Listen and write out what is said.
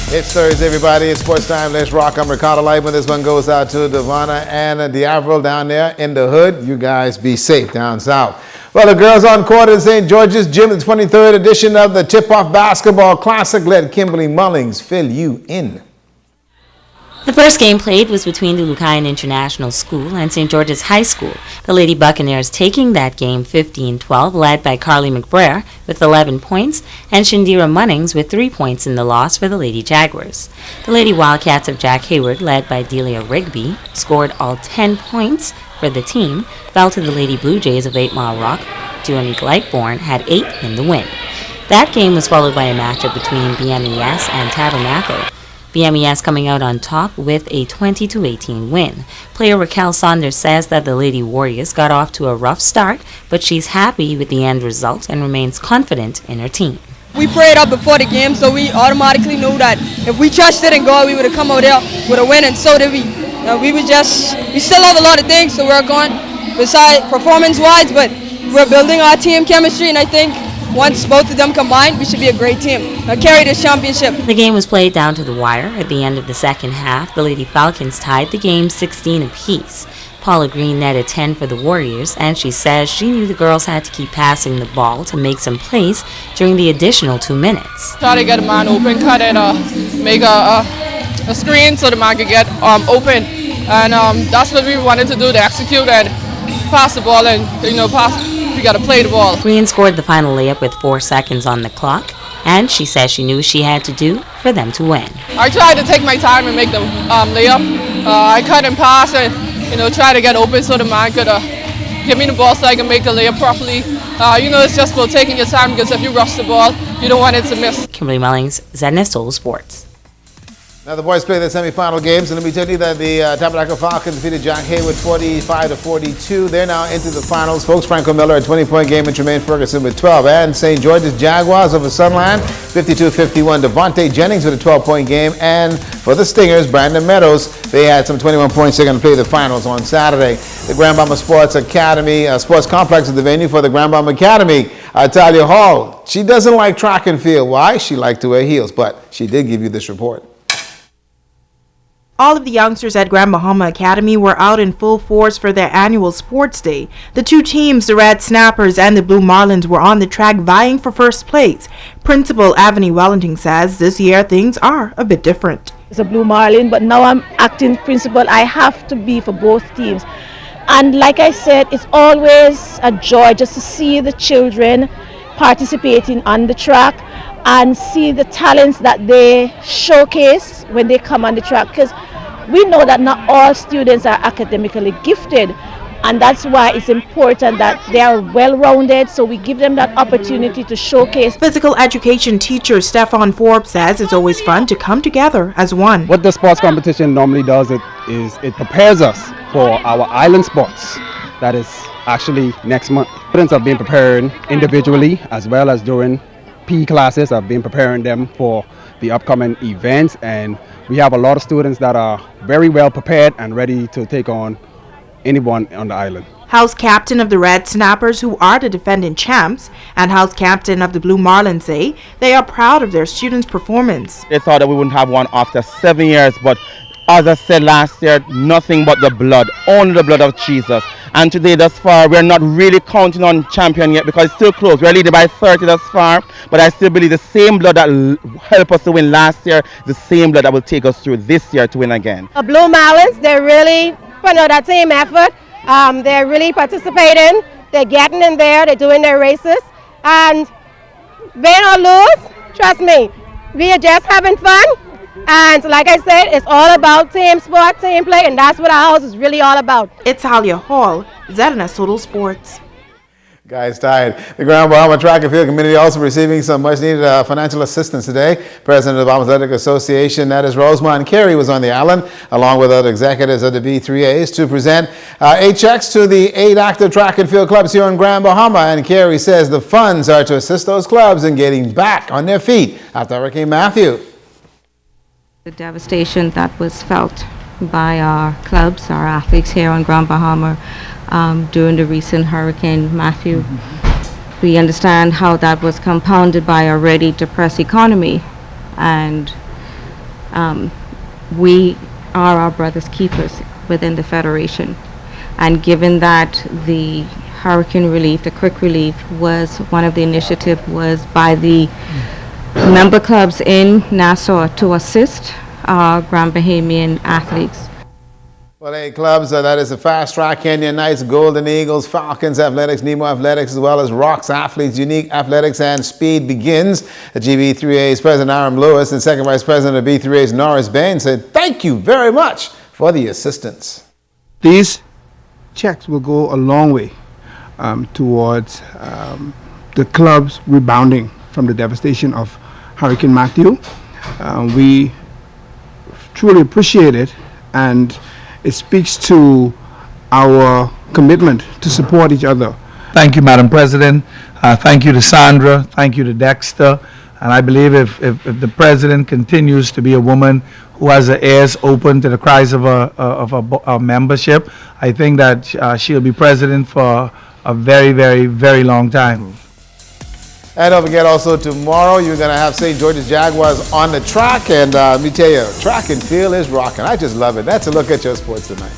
It's Thursday, everybody. It's sports time. Let's rock. I'm Ricardo Lightman. This one goes out to Devonna and D'Avril down there in the hood. You guys be safe down south. Well, the girls on court in St. George's Gym, the 23rd edition of the Tip-Off Basketball Classic. Let Kimberly Mullings fill you in. The first game played was between the Lucayan International School and St. George's High School. The Lady Buccaneers taking that game 15-12, led by Carly McBrayer with 11 points and Shindira Munnings with 3 points in the loss for the Lady Jaguars. The Lady Wildcats of Jack Hayward, led by Delia Rigby, scored all 10 points for the team, fell to the Lady Blue Jays of 8 Mile Rock. Duanique Lightbourne had 8 in the win. That game was followed by a matchup between BMES and Tabernacle. BMES coming out on top with a 20-18 win. Player Raquel Saunders says that the Lady Warriors got off to a rough start, but she's happy with the end result and remains confident in her team. We prayed up before the game, so we automatically knew that if we trusted in God, we would have come out there with a win, and so did we. We still have a lot of things to work on, besides performance-wise, but we're building our team chemistry, and I think once both of them combine, we should be a great team. Carry this championship. The game was played down to the wire. At the end of the second half, the Lady Falcons tied the game 16 apiece. Paula Green netted 10 for the Warriors, and she says she knew the girls had to keep passing the ball to make some plays during the additional 2 minutes. Try to get a man open, cut it, make a screen so the man could get open. And that's what we wanted to do, to execute and pass the ball and, we got to play the ball. Green scored the final layup with 4 seconds on the clock, and she says she knew she had to do for them to win. I tried to take my time and make the layup. I cut and pass and, try to get open so the man could give me the ball so I can make the layup properly. It's just about taking your time, because if you rush the ball, you don't want it to miss. Kimberly Mullings, ZNS Total Sports. Now the boys play their semifinal games, and let me tell you that the Tabernacle Falcons defeated Jack Hayward 45-42. They're now into the finals. Folks, Franco Miller, a 20-point game, and Tremaine Ferguson with 12. And St. George's Jaguars over Sunland, 52-51. Devontae Jennings with a 12-point game. And for the Stingers, Brandon Meadows, they had some 21 points. They're going to play the finals on Saturday. The Grand Bahama Sports Academy, Sports Complex is the venue for the Grand Bahama Academy. Talia Hall, she doesn't like track and field. Why? She liked to wear heels, but she did give you this report. All of the youngsters at Grand Bahama Academy were out in full force for their annual sports day. The two teams, the Red Snappers and the Blue Marlins, were on the track vying for first place. Principal Avani Wellington says this year things are a bit different. It's a Blue Marlin, but now I'm acting principal. I have to be for both teams. And like I said, it's always a joy just to see the children participating on the track and see the talents that they showcase when they come on the track, because we know that not all students are academically gifted, and that's why it's important that they are well-rounded, so we give them that opportunity to showcase. Physical education teacher Stefan Forbes says it's always fun to come together as one. What the sports competition normally does is it prepares us for our island sports. That is actually next month. Students have been preparing individually as well as during PE classes. I've been preparing them for the upcoming events, and we have a lot of students that are very well prepared and ready to take on anyone on the island. House captain of the Red Snappers, who are the defending champs, and house captain of the Blue Marlins say they are proud of their students' performance. They thought that we wouldn't have one after 7 years, but as I said last year, nothing but the blood, only the blood of Jesus. And today, thus far, we're not really counting on champion yet because it's still close. We're leading by 30 thus far, but I still believe the same blood that helped us to win last year, the same blood that will take us through this year to win again. The Blue Marlins, they're really putting out that team effort. They're really participating. They're getting in there. They're doing their races. And win or lose, trust me, we are just having fun. And like I said, it's all about team sport, team play, and that's what our house is really all about. It's Talia Hall, ZNS Total Sports. Guys tired. The Grand Bahama Track and Field community also receiving some much needed financial assistance today. President of the Bahamas Athletic Association, that is Rosemont Carey, was on the island along with other executives of the B3As to present 8 checks to the 8 active track and field clubs here in Grand Bahama. And Carey says the funds are to assist those clubs in getting back on their feet after Hurricane Matthew. The devastation that was felt by our clubs, our athletes here on Grand Bahama during the recent Hurricane Matthew. We understand how that was compounded by a already depressed economy, and We are our brother's keepers within the Federation. And given that the hurricane relief, the quick relief, was one of the initiatives was by the member clubs in Nassau to assist our Grand Bahamian athletes. Well, 8 clubs, that is the Fast Track, Kenyan Knights, Golden Eagles, Falcons Athletics, Nemo Athletics, as well as Rocks Athletes, Unique Athletics, and Speed Begins. The GB3A's President Aram Lewis and Second Vice President of B3A's Norris Bain said, "Thank you very much for the assistance." These checks will go a long way towards the clubs rebounding from the devastation of Hurricane Matthew. We truly appreciate it, and it speaks to our commitment to support each other. Thank you, Madam President. Thank you to Sandra. Thank you to Dexter. And I believe if the President continues to be a woman who has her ears open to the cries of a membership, I think that she'll be President for a very, very, very long time. And don't forget also tomorrow you're going to have St. George's Jaguars on the track. And let me tell you, track and field is rocking. I just love it. That's a look at your sports tonight.